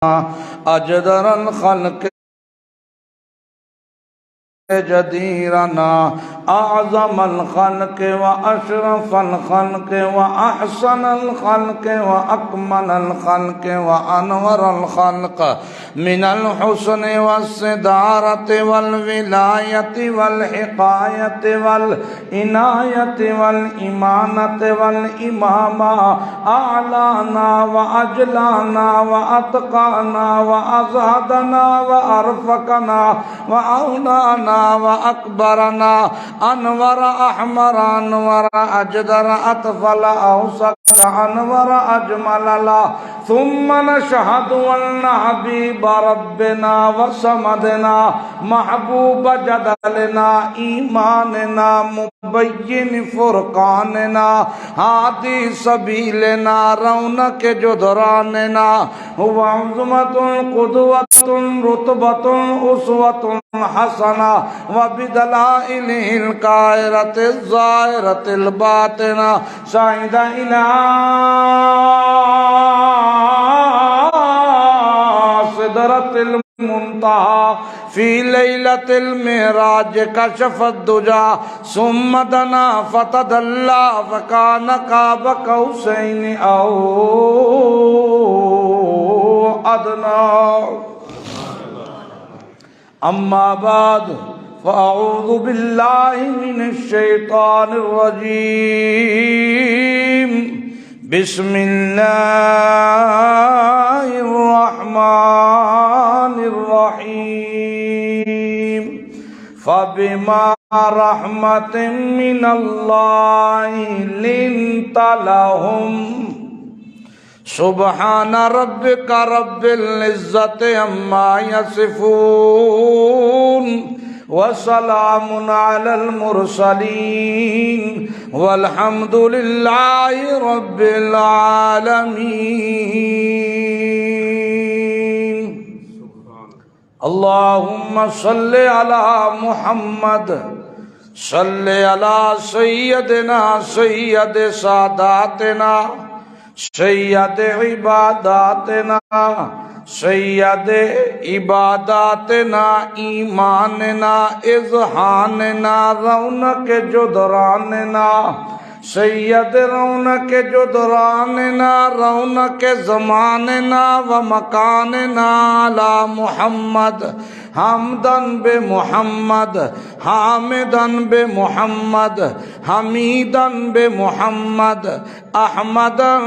أجدر الخلق جديرنا أعظم الخلق وأشرف الخلق وأحسن الخلق وأكمل الخلق وأنور الخلق من الحسن والصدارة والولاية والحقاية والعناية والإمانة والإمامة أعلانا وأجلانا وأتقانا وأزهدنا وأرفقنا وأولانا وأكبرنا أنور أحمر أنور أجدر أطفل أوسط أنور أجمل لا ثم نشهد أن حبيب ربنا وصمدنا محبوب جدلنا إيماننا مبين فرقاننا هادي سبيلنا رونق جدراننا هو عظمة قدوة رتبة أسوة حسنة وبدلائله الكائرة الظاهرة الباطنة شهد إلى صدرة المنتهى في ليلة المعراج كشف الدجى ثم دنا فتدلى فكان قاب قوسين أو أدنى أما بعد فأعوذ بالله من الشيطان الرجيم بسم الله الرحمن الرحيم فبما رحمة من الله لنت لهم سبحان ربك رب العزة عما يصفون وسلام على المرسلين والحمد لله رب العالمين اللهم صل على محمد صل على سيدنا سيد ساداتنا سید عباداتنا سید عباداتنا ایماننا اذہاننا رونق جدراننا سید رونق جدراننا رونق زماننا ومکاننا علی محمد حمدن بمحمد حامدن بمحمد حمیدن بمحمد احمدن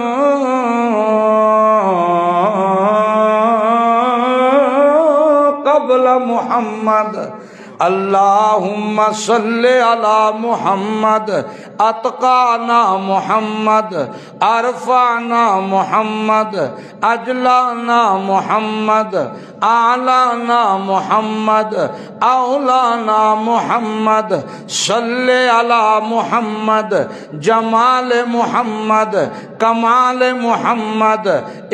قبل محمد اللهم صل على محمد اتقانا محمد ارفعنا محمد اجلانا محمد اعلانا محمد اولانا محمد صل على محمد جمال محمد کمال محمد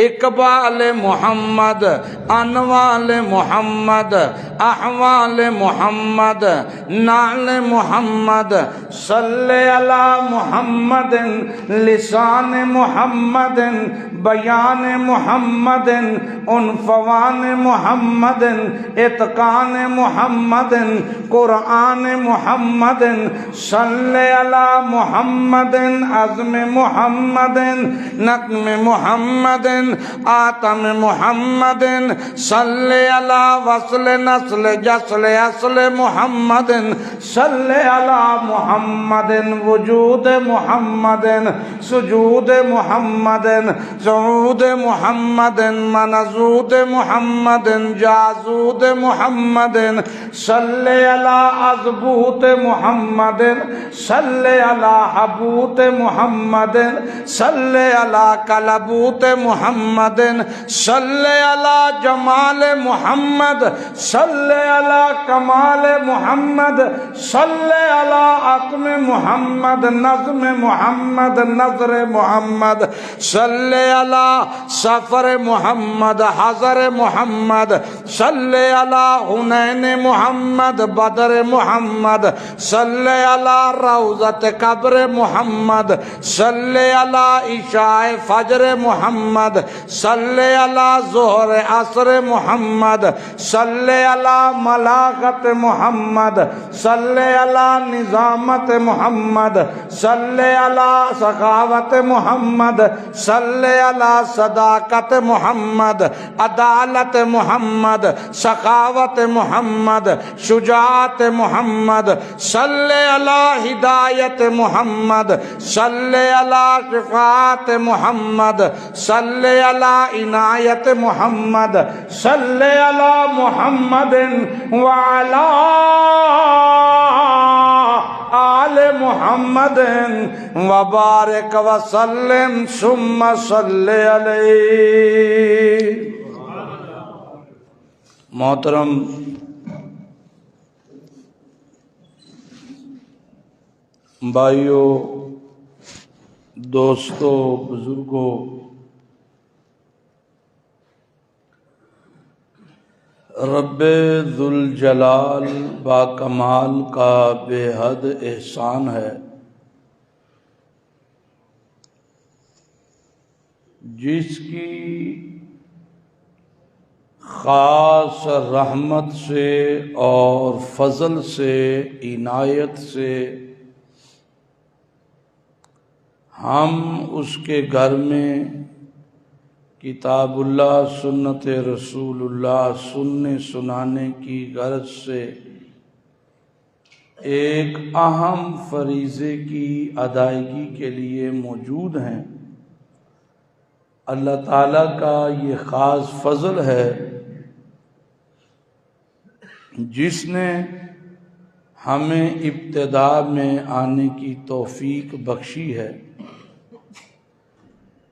اقبال محمد انوال محمد احوال محمد نعل محمد صل على محمد لسان محمد بیان محمد عنفوان محمد اتقان محمد قرآن محمد صل على محمد عزم محمد نقم محمد آتم محمد صل على وصل نسل جسل اصل محمد صل على محمد وجود محمد سجود محمد صعود محمد منزود محمد جازود محمد صل على عزبوت محمد صل على حبوت محمد صل على کلبوت محمد صل على جمال محمد صل على کمال محمد صل على عقم محمد نظم محمد نظر محمد صل على سفر محمد حضر محمد محمد صلی علی حنین محمد بدر محمد صلی علی روضت قبر محمد صلی علی عشاء فجر محمد صلی علی ظہر عصر محمد صلی علی ملاقت محمد صلی علی نظامت محمد صلی علی سخاوت محمد صلی علی صداقت محمد عدالت محمد سخاوت محمد شجاعت محمد صلی علی ہدایت محمد صلی علی شفاعت محمد صلی علی عنایت محمد صلی علی محمد وعلی آل محمد وبارک وسلم ثم صلی علیہ۔ محترم بھائیوں، دوستوں، بزرگوں، رب ذوالجلال با کمال کا بے حد احسان ہے جس کی خاص رحمت سے اور فضل سے، عنایت سے ہم اس کے گھر میں کتاب اللہ، سنت رسول اللہ سننے سنانے کی غرض سے ایک اہم فریضے کی ادائیگی کے لیے موجود ہیں۔ اللہ تعالیٰ کا یہ خاص فضل ہے جس نے ہمیں ابتدا میں آنے کی توفیق بخشی ہے۔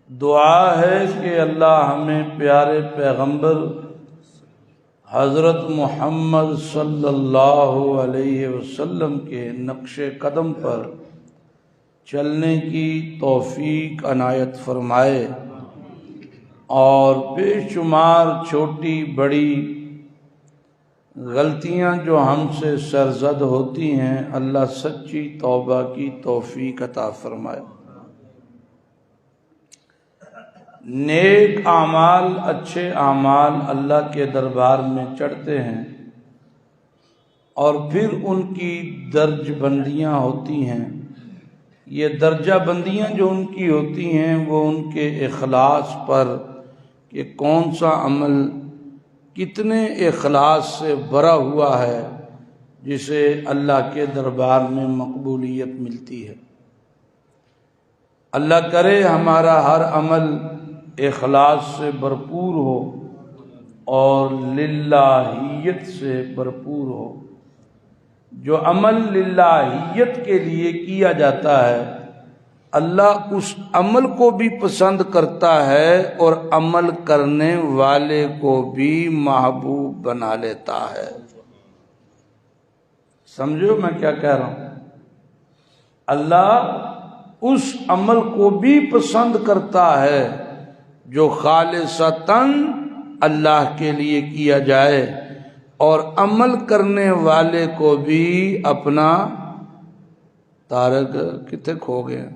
دعا ہے کہ اللہ ہمیں پیارے پیغمبر حضرت محمد صلی اللہ علیہ وسلم کے نقش قدم پر چلنے کی توفیق عنایت فرمائے اور بے شمار چھوٹی بڑی غلطیاں جو ہم سے سرزد ہوتی ہیں، اللہ سچی توبہ کی توفیق عطا فرمائے۔ نیک اعمال، اچھے اعمال اللہ کے دربار میں چڑھتے ہیں اور پھر ان کی درج بندیاں ہوتی ہیں۔ یہ درجہ بندیاں جو ان کی ہوتی ہیں وہ ان کے اخلاص پر کہ کون سا عمل کتنے اخلاص سے بھرا ہوا ہے جسے اللہ کے دربار میں مقبولیت ملتی ہے۔ اللہ کرے ہمارا ہر عمل اخلاص سے بھرپور ہو اور للہیت سے بھرپور ہو۔ جو عمل للہیت کے لیے کیا جاتا ہے اللہ اس عمل کو بھی پسند کرتا ہے اور عمل کرنے والے کو بھی محبوب بنا لیتا ہے۔ سمجھو میں کیا کہہ رہا ہوں؟ اللہ اس عمل کو بھی پسند کرتا ہے جو خالصتاً اللہ کے لیے کیا جائے، اور عمل کرنے والے کو بھی اپنا تارک کتنے کھو گئے،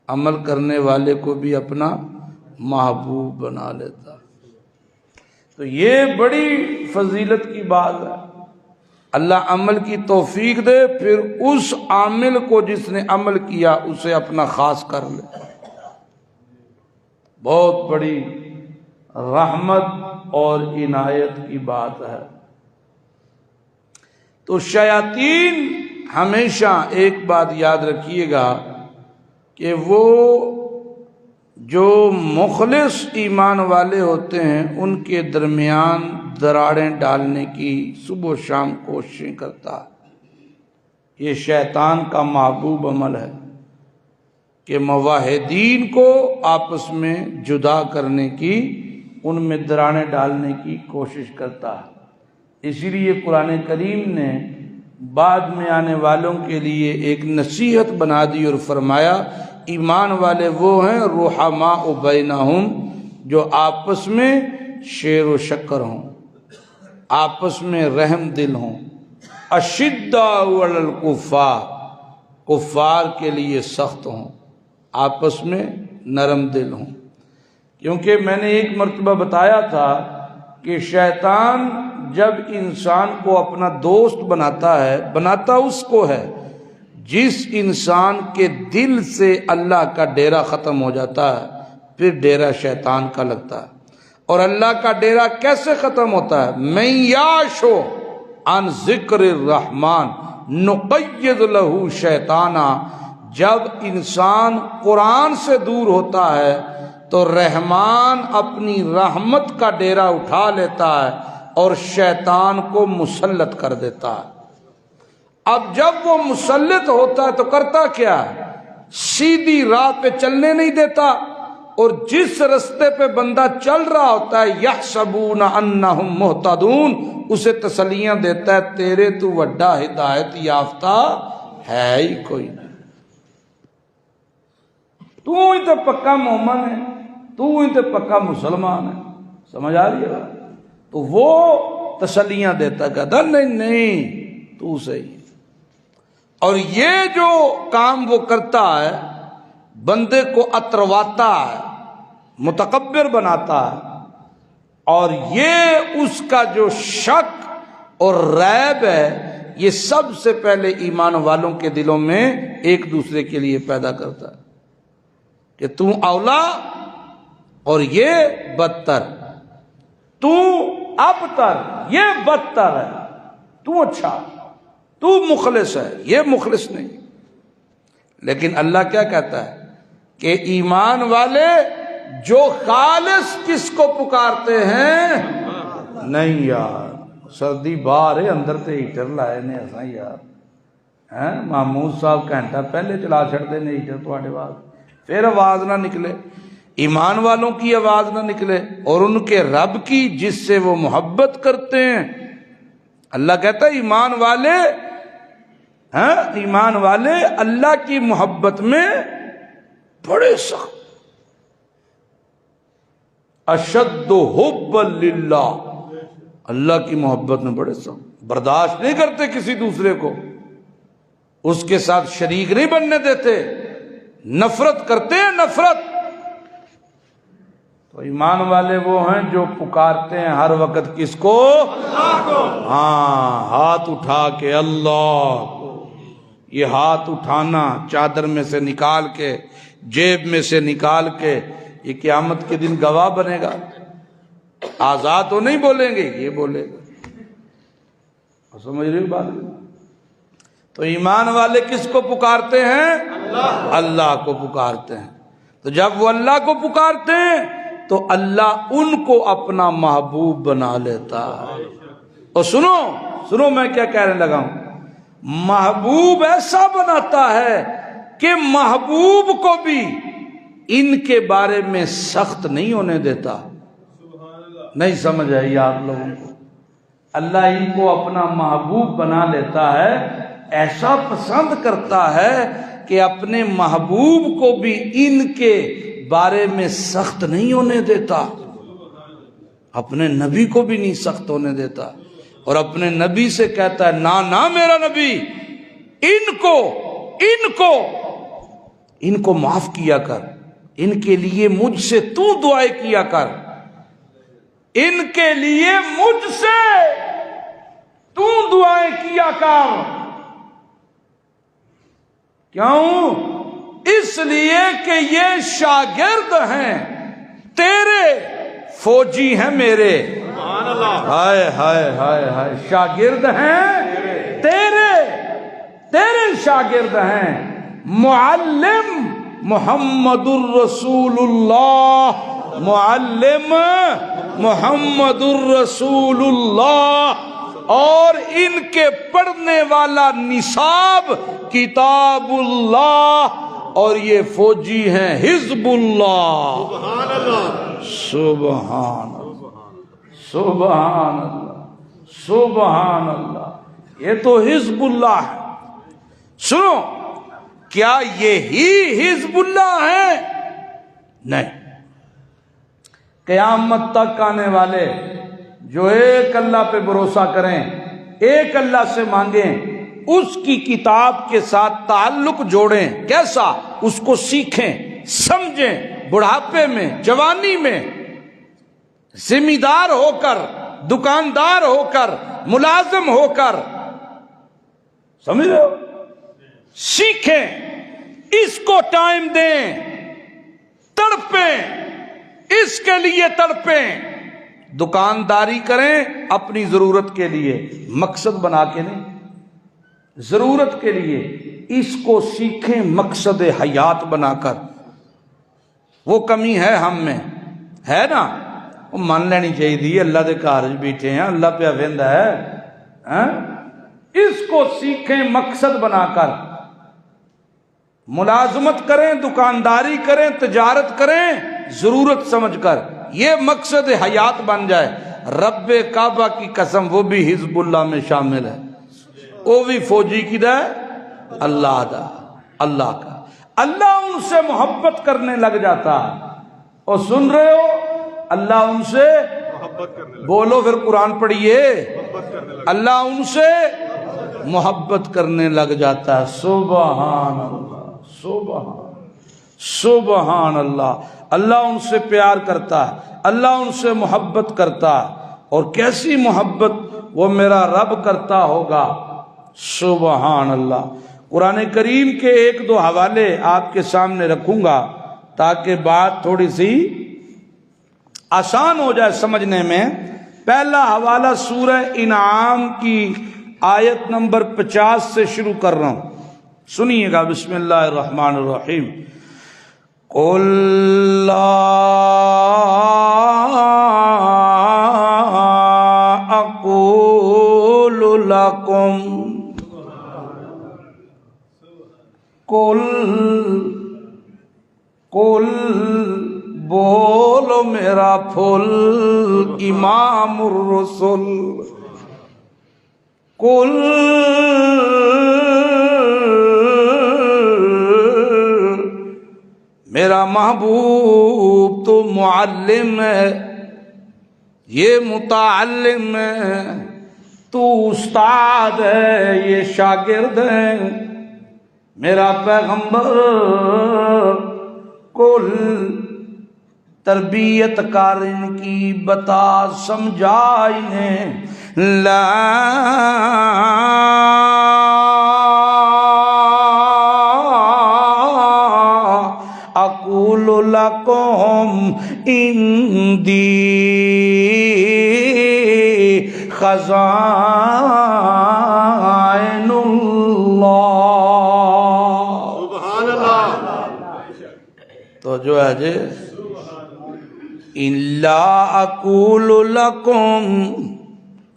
عمل کرنے والے کو بھی اپنا محبوب بنا لیتا۔ تو یہ بڑی فضیلت کی بات ہے۔ اللہ عمل کی توفیق دے، پھر اس عامل کو جس نے عمل کیا اسے اپنا خاص کر لے۔ بہت بڑی رحمت اور عنایت کی بات ہے۔ تو شیاطین ہمیشہ ایک بات یاد رکھیے گا کہ وہ جو مخلص ایمان والے ہوتے ہیں ان کے درمیان دراڑیں ڈالنے کی صبح و شام کوششیں کرتا ہے۔ یہ شیطان کا محبوب عمل ہے کہ موحدین کو آپس میں جدا کرنے کی، ان میں دراڑیں ڈالنے کی کوشش کرتا ہے۔ اسی لیے قرآن کریم نے بعد میں آنے والوں کے لیے ایک نصیحت بنا دی اور فرمایا ایمان والے وہ ہیں رحماء بینہم، جو آپس میں شیر و شکر ہوں۔ آپس میں رحم دل ہوں، اشداء علی الکفار، کفار کے لیے سخت ہوں، آپس میں نرم دل ہوں۔ کیونکہ میں نے ایک مرتبہ بتایا تھا کہ شیطان جب انسان کو اپنا دوست بناتا ہے، بناتا اس کو ہے جس انسان کے دل سے اللہ کا ڈیرا ختم ہو جاتا ہے، پھر ڈیرا شیطان کا لگتا ہے۔ اور اللہ کا ڈیرا کیسے ختم ہوتا ہے؟ من یعشو عن ذکر الرحمن نقید لہ شیطانا، جب انسان قرآن سے دور ہوتا ہے تو رحمان اپنی رحمت کا ڈیرا اٹھا لیتا ہے اور شیطان کو مسلط کر دیتا ہے۔ اب جب وہ مسلط ہوتا ہے تو کرتا کیا ہے؟ سیدھی راہ پہ چلنے نہیں دیتا، اور جس رستے پہ بندہ چل رہا ہوتا ہے یحسبون انہم مہتدون، اسے تسلیاں دیتا ہے تیرے تو وڈا ہدایت یافتہ ہے ہی کوئی نہیں، تو ہی تو پکا مومن ہے، تو ہی تو پکا مسلمان ہے۔ سمجھ آ رہی ہے؟ تو وہ تسلیاں دیتا، کہتا نہیں تو صحیح۔ اور یہ جو کام وہ کرتا ہے بندے کو اترواتا ہے، متکبر بناتا ہے، اور یہ اس کا جو شک اور ریب ہے یہ سب سے پہلے ایمان والوں کے دلوں میں ایک دوسرے کے لیے پیدا کرتا ہے کہ تو اولا اور یہ بدتر، تو ابتر یہ بدتر ہے، تو اچھا، تو مخلص ہے یہ مخلص نہیں۔ لیکن اللہ کیا کہتا ہے کہ ایمان والے جو خالص کس کو پکارتے ہیں؟ نہیں یار سردی باہر ہے، اندر تے ہیٹر لائے نے ایسا یار، محمود صاحب گھنٹہ پہلے چلا چھڑتے نے ہیٹر تھوڑے بعد، پھر آواز نہ نکلے، ایمان والوں کی آواز نہ نکلے، اور ان کے رب کی جس سے وہ محبت کرتے ہیں۔ اللہ کہتا ہے ایمان والے اللہ کی محبت میں بڑے سخت، اشد حب للہ، اللہ کی محبت میں بڑے سخت، برداشت نہیں کرتے کسی دوسرے کو، اس کے ساتھ شریک نہیں بننے دیتے، نفرت کرتے ہیں نفرت۔ تو ایمان والے وہ ہیں جو پکارتے ہیں ہر وقت کس کو؟ اللہ کو۔ ہاں، ہاتھ اٹھا کے اللہ کو۔ یہ ہاتھ اٹھانا چادر میں سے نکال کے، جیب میں سے نکال کے، یہ قیامت کے دن گواہ بنے گا۔ آزاد تو نہیں بولیں گے، یہ بولے گا۔ سمجھ رہے ہو بات؟ تو ایمان والے کس کو پکارتے ہیں؟ اللہ کو پکارتے ہیں۔ تو جب وہ اللہ کو پکارتے ہیں تو اللہ ان کو اپنا محبوب بنا لیتا ہے۔ اور سنو میں کیا کہنے لگا ہوں، محبوب ایسا بناتا ہے کہ محبوب کو بھی ان کے بارے میں سخت نہیں ہونے دیتا۔ نہیں سمجھ آئی آپ لوگوں کو؟ اللہ ان کو اپنا محبوب بنا لیتا ہے، ایسا پسند کرتا ہے کہ اپنے محبوب کو بھی ان کے بارے میں سخت نہیں ہونے دیتا، اپنے نبی کو بھی نہیں سخت ہونے دیتا، اور اپنے نبی سے کہتا ہے نہ میرا نبی، ان کو معاف کیا کر، ان کے لیے مجھ سے تو دعائیں کیا کر، ان کے لیے مجھ سے تو دعائیں کیا کر۔ کیوں؟ اس لیے کہ یہ شاگرد ہیں تیرے، فوجی ہیں میرے۔ ہائے ہائے ہائے ہائے، شاگرد ہیں تیرے شاگرد ہیں۔ معلم محمد الرسول اللہ، معلم محمد الرسول اللہ، اور ان کے پڑھنے والا نصاب کتاب اللہ، اور یہ فوجی ہیں حزب اللہ۔ سبحان اللہ، سبحان اللہ، سبحان اللہ، سبحان اللہ، یہ تو حزب اللہ ہے۔ سنو، کیا یہی حزب اللہ ہے؟ نہیں، قیامت تک آنے والے جو ایک اللہ پہ بھروسہ کریں، ایک اللہ سے مانگیں، اس کی کتاب کے ساتھ تعلق جوڑیں۔ کیسا؟ اس کو سیکھیں، سمجھیں، بڑھاپے میں، جوانی میں، ذمہ دار ہو کر، دکاندار ہو کر، ملازم ہو کر، سمجھ رہے ہو؟ سیکھیں، اس کو ٹائم دیں، تڑپیں، اس کے لیے تڑپیں۔ دکانداری کریں اپنی ضرورت کے لیے، مقصد بنا کے نہیں، ضرورت کے لیے۔ اس کو سیکھیں مقصد حیات بنا کر۔ وہ کمی ہے ہم میں، ہے نا؟ وہ مان لینی چاہیے تھی، اللہ دے کارج بیٹھے ہیں، اللہ پہ وند ہے۔ اس کو سیکھیں مقصد بنا کر، ملازمت کریں، دکانداری کریں، تجارت کریں ضرورت سمجھ کر، یہ مقصد حیات بن جائے۔ رب کعبہ کی قسم، وہ بھی حزب اللہ میں شامل ہے، وہ بھی فوجی کدھر ہے؟ اللہ دا، اللہ کا۔ اللہ ان سے محبت کرنے لگ جاتا ہے، اور سن رہے ہو؟ اللہ ان سے محبت کرنے لگتا، بولو پھر قرآن پڑھیے، اللہ ان سے محبت کرنے لگ جاتا ہے۔ سبحان اللہ، سبحان اللہ۔ اللہ ان سے پیار کرتا ہے، اللہ ان سے محبت کرتا ہے، اور کیسی محبت وہ میرا رب کرتا ہوگا۔ سبحان اللہ۔ قرآن کریم کے ایک دو حوالے آپ کے سامنے رکھوں گا تاکہ بات تھوڑی سی آسان ہو جائے سمجھنے میں۔ پہلا حوالہ سورہ انعام کی آیت نمبر 50 سے شروع کر رہا ہوں، سنیے گا۔ بسم اللہ الرحمن الرحیم۔ قل لا اقول لکم، قل بولو میرا پھول امام الرسل، قل میرا محبوب تو معلم ہے، یہ متعلم ہے، تو استاد ہے، یہ شاگرد ہے، میرا پیغمبر۔ کل تربیت کار ان کی، بتا سمجھا انہیں، لا اقول لکم عندی خزائن اللہ۔ سبحان اللہ۔ تو جو ہے جی، الا اقول لکم،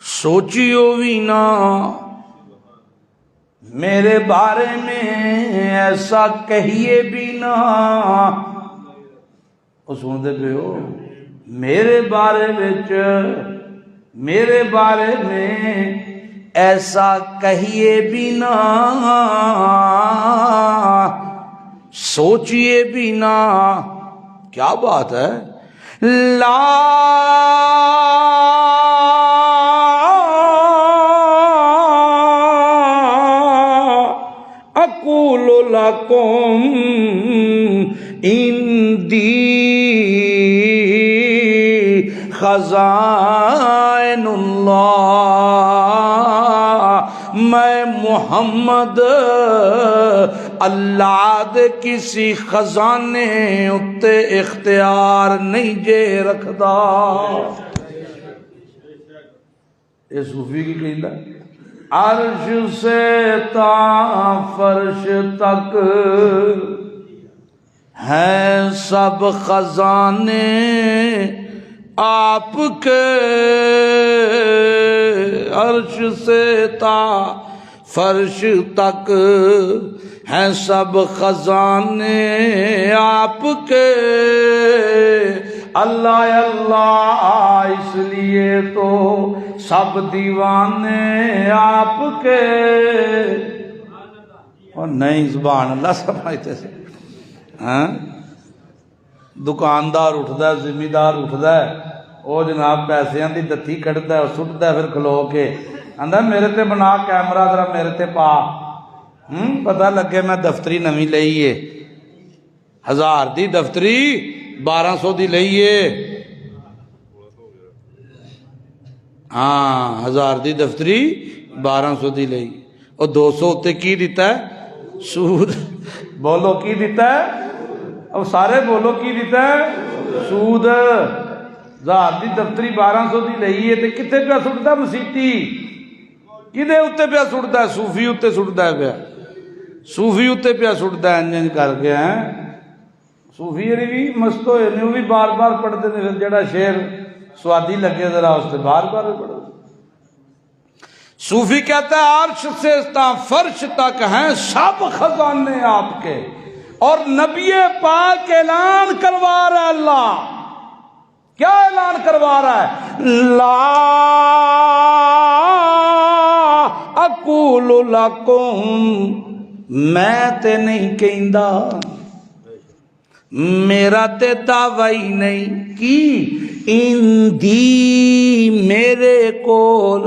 سوچیو بھی نہ میرے بارے میں، ایسا کہیے بھی نہ۔ وہ سنتے پہ ہو؟ میرے بارے میں ایسا کہیے بھی نہ، سوچیے بھی نہ۔ کیا بات ہے؟ لا اقول لکم عندی خزائن اللہ، میں محمد اللہ دے کسی خزانے اتے اختیار نہیں جے رکھدا۔ یہ صوفی کی کہندہ، عرش سے تا فرش تک ہیں سب خزانے آپ کے، عرش سے تا فرش تک ہیں سب خزانے آپ کے، اللہ اللہ اس لیے تو سب دیوانے آپ کے۔ اور نہیں سبحان اللہ سمجھتے سے، ہاں؟ دکاندار اٹھتا ہے، ذمہ دار اٹھتا ہے، وہ جناب پیسیاں دی دتھی کھڑتا ہے سٹتا ہے پھر کھلو کے آندا میرے تے بنا کیمرہ ذرا میرے تے پا پتہ لگے میں دفتری نویں لئیے 1000 دی دفتری 1200 دی لئیے ہاں 1000 دی دفتری 1200 دی لئی اور 200 اتے کی دیتا ہے سود بولو کی دیتا ہے اب سارے بولو کی دیتا ہے سود 1000 دی دفتری 1200 دی لئی ہے تے کتے پہ سٹتا مسیتی کدے اتے پہ سٹتا ہے صوفی اتے سٹتا ہے پہ صوفی اتے پہ سٹتا ہے انجن کر کے ہیں صوفی بھی مست ہوئے نہیں وہ بھی بار بار پڑھتے ہیں پھر جڑا شعر سوادی لگے ذرا اس سے بار بار پڑھو صوفی کہتا ہے عرش سے تا فرش تک ہیں سب خزانے آپ کے اور نبی پاک اعلان کروا رہا ہے اللہ کیا اعلان کروا رہا ہے لا اقول لکم میں تے نہیں کہندا میرا تے دعوی نہیں کی اندی میرے کول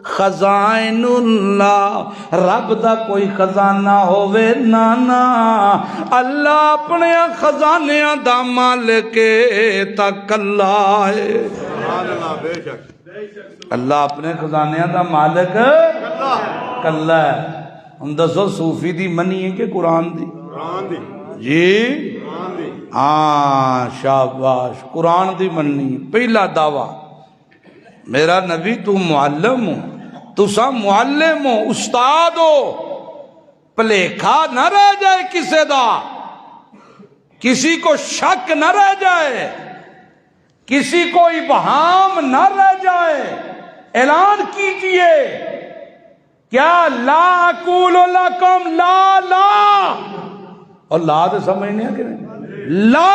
خزائن اللہ رب دا کوئی خزانہ ہووے نانا اللہ اپنے خزانیاں دا مالک تک اللہ ہے اللہ اپنے خزانیاں دا مالک کلا ہے ہم دسو صوفی دی منی ہے کہ قرآن دی جی ہاں شاباش قرآن دی مننی پہلا دعویٰ میرا نبی تو معلم ہو تسا معلم ہو استاد ہو پلیکھا نہ رہ جائے کسے دا کسی کو شک نہ رہ جائے کسی کو ابہام نہ رہ جائے اعلان کیجئے کیا لا اقول لکم لا لا اور لا تو سمجھنے ہیں کہ نہیں لا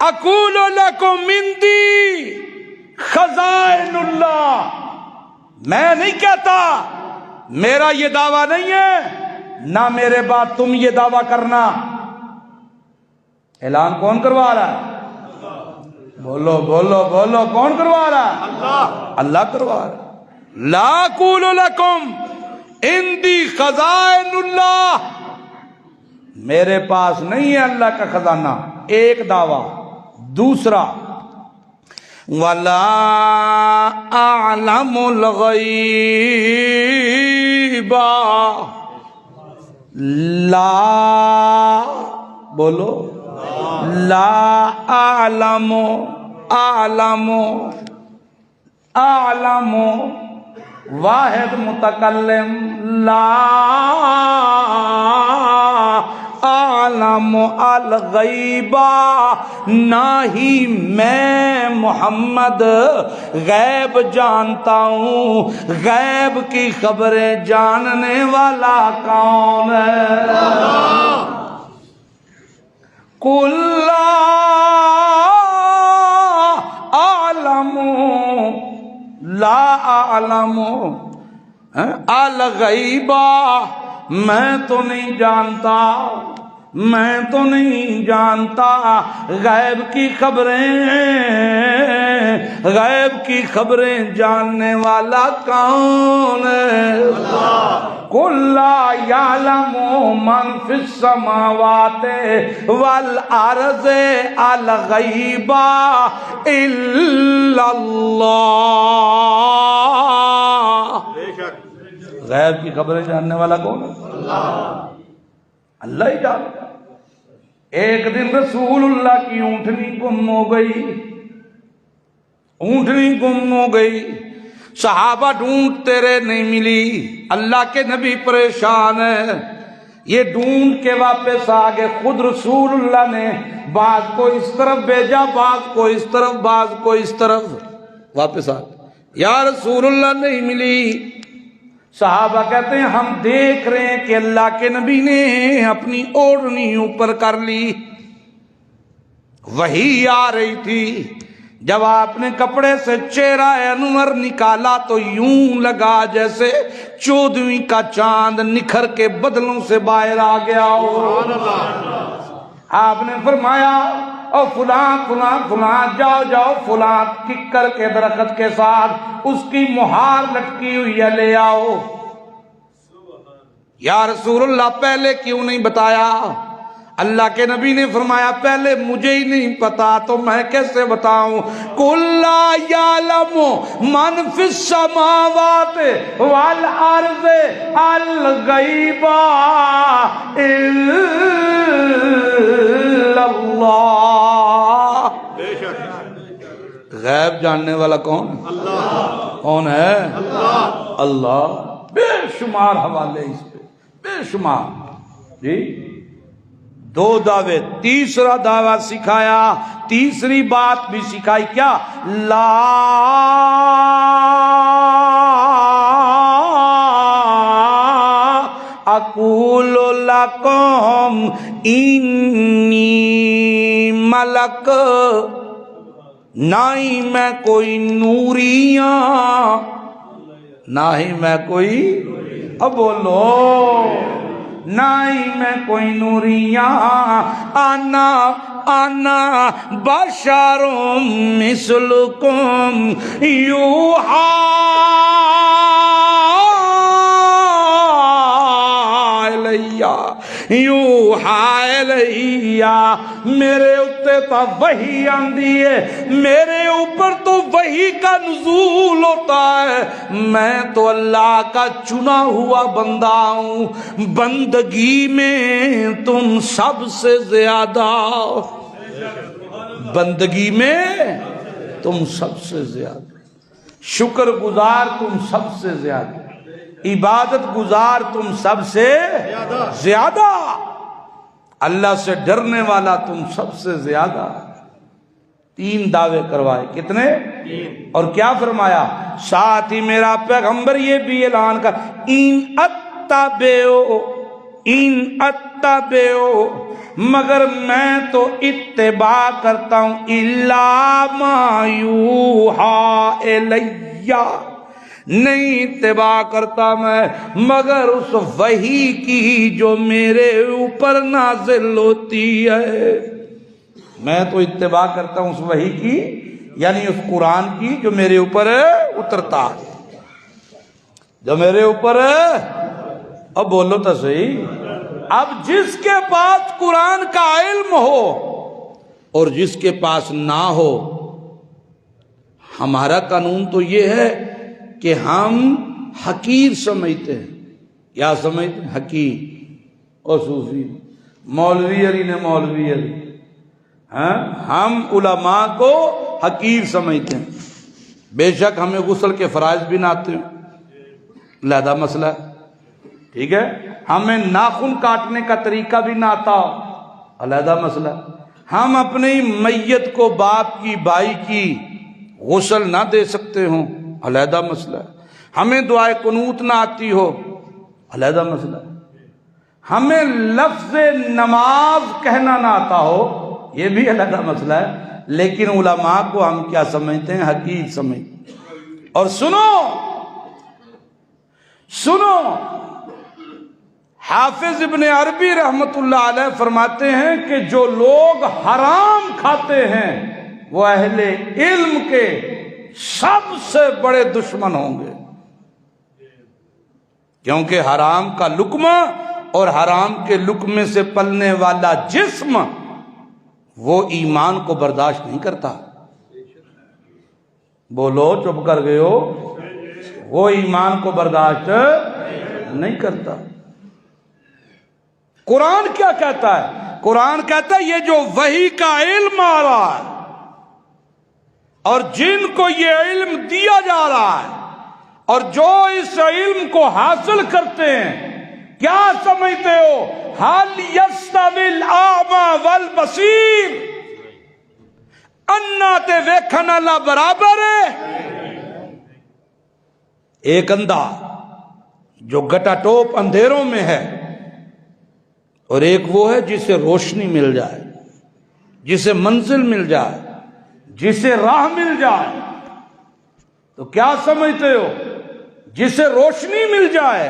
اقول لکم مندی خزائن اللہ میں نہیں کہتا میرا یہ دعویٰ نہیں ہے نہ میرے بعد تم یہ دعویٰ کرنا اعلان کون کروا رہا ہے بولو بولو بولو کون کروا رہا ہے اللہ کروا رہا ہے لا اقول لکم عندی خزائن اللہ میرے پاس نہیں ہے اللہ کا خزانہ ایک دعویٰ دوسرا وَلَا أَعْلَمُ الْغَيْبَ لا بولو لا اعلم واحد متکلم لا اعلم الغیبہ نہ ہی میں محمد غیب جانتا ہوں غیب کی خبریں جاننے والا کون ہے قُل لا اعلم لا اعلم الغیبہ میں تو نہیں جانتا میں تو نہیں جانتا غیب کی خبریں جاننے والا کون ہے قُل لا يعلم من في السماوات والارض الغیب الا اللہ غیب کی خبریں جاننے والا کون ہے اللہ ہی جانتا ایک دن رسول اللہ کی اونٹنی گم ہو گئی صحابہ ڈھونڈتے رہے نہیں ملی اللہ کے نبی پریشان ہے یہ ڈھونڈ کے واپس آگے خود رسول اللہ نے بعض کو اس طرف بھیجا بعض کو اس طرف بعض کو اس طرف واپس آگے یا رسول اللہ نہیں ملی صحابہ کہتے ہیں ہم دیکھ رہے ہیں کہ اللہ کے نبی نے اپنی اوڑھنی اوپر کر لی وہی آ رہی تھی جب آپ نے کپڑے سے چہرہ انور نکالا تو یوں لگا جیسے 14ویں کا چاند نکھر کے بدلوں سے باہر آ گیا ہو آپ نے فرمایا اور فلاں فلاں فلاں جاؤ جاؤ فلاں ککر کے درخت کے ساتھ اس کی مہار لٹکی ہوئی ہے لے آؤ۔ یا رسول اللہ پہلے کیوں نہیں بتایا؟ اللہ کے نبی نے فرمایا پہلے مجھے ہی نہیں پتا تو میں کیسے بتاؤں؟ قُل لَا يَعْلَمُ مَنْ فِي السَّمَاوَاتِ وَالْأَرْضِ الْغَيْبَ إِلَّا اللَّهُ۔ غیب جاننے والا کون؟ اللہ۔ کون ہے؟ اللہ۔ اللہ۔ بے شمار حوالے اس پہ، بے شمار۔ جی دو دعوے، تیسرا دعویٰ سکھایا، تیسری بات بھی سکھائی، کیا؟ لا اقول لکم انی ملک، نہ ہی میں کوئی نوریاں، نہ ہی میں کوئی، اب بولو، نہ ہی میں کوئی نوریاں، انا بشر مثلکم یوحی الیہ، میرے اوتے تو وحی آندی ہے، میرے اوپر تو وحی کا نزول ہوتا ہے، میں تو اللہ کا چنا ہوا بندہ ہوں، بندگی میں تم سب سے زیادہ، بندگی میں تم سب سے زیادہ، شکر گزار تم سب سے زیادہ، عبادت گزار تم سب سے زیادہ، اللہ سے ڈرنے والا تم سب سے زیادہ۔ تین دعوے کروائے، کتنے؟ اور کیا فرمایا؟ ساتھ ہی میرا پیغمبر یہ بھی اعلان کر، ان اتبعو، مگر میں تو اتباع کرتا ہوں، الا ما یوحی الیہ، نہیں اتباع کرتا میں مگر اس وحی کی جو میرے اوپر نازل ہوتی ہے، میں تو اتباع کرتا ہوں اس وحی کی، یعنی اس قرآن کی جو میرے اوپر اترتا ہے، جو میرے اوپر ہے۔ اب بولو تو صحیح، اب جس کے پاس قرآن کا علم ہو اور جس کے پاس نہ ہو، ہمارا قانون تو یہ ہے کہ ہم حقیر سمجھتے ہیں، کیا سمجھتے ہیں؟ حقیر۔ اور صوفی مولوی علی نے مولوی علی، ہم علماء کو حقیر سمجھتے ہیں، بے شک ہمیں غسل کے فرائض بھی نہ آتے ہیں، علیحدہ مسئلہ ہے، ٹھیک ہے، ہمیں ناخن کاٹنے کا طریقہ بھی نہ آتا، علیحدہ مسئلہ ہے، ہم اپنی میت کو باپ کی بھائی کی غسل نہ دے سکتے ہوں، علیحدہ مسئلہ ہے، ہمیں دعائے قنوت نہ آتی ہو، علیحدہ مسئلہ ہے، ہمیں لفظ نماز کہنا نہ آتا ہو، یہ بھی علیحدہ مسئلہ ہے، لیکن علماء کو ہم کیا سمجھتے ہیں؟ حقیر سمجھتے ہیں۔ اور سنو حافظ ابن عربی رحمت اللہ علیہ فرماتے ہیں کہ جو لوگ حرام کھاتے ہیں وہ اہل علم کے سب سے بڑے دشمن ہوں گے، کیونکہ حرام کا لقمہ اور حرام کے لقمے سے پلنے والا جسم وہ ایمان کو برداشت نہیں کرتا۔ بولو، چپ کر گئے ہو، وہ ایمان کو برداشت نہیں کرتا۔ قرآن کیا کہتا ہے؟ قرآن کہتا ہے یہ جو وحی کا علم آ رہا ہے اور جن کو یہ علم دیا جا رہا ہے اور جو اس علم کو حاصل کرتے ہیں، کیا سمجھتے ہو؟ حل یستوی الاعمی والبصیر، انا تے ویکھن والا برابر ہے؟ ایک اندھا جو گٹا ٹوپ اندھیروں میں ہے اور ایک وہ ہے جسے روشنی مل جائے، جسے منزل مل جائے، جسے راہ مل جائے، تو کیا سمجھتے ہو؟ جسے روشنی مل جائے،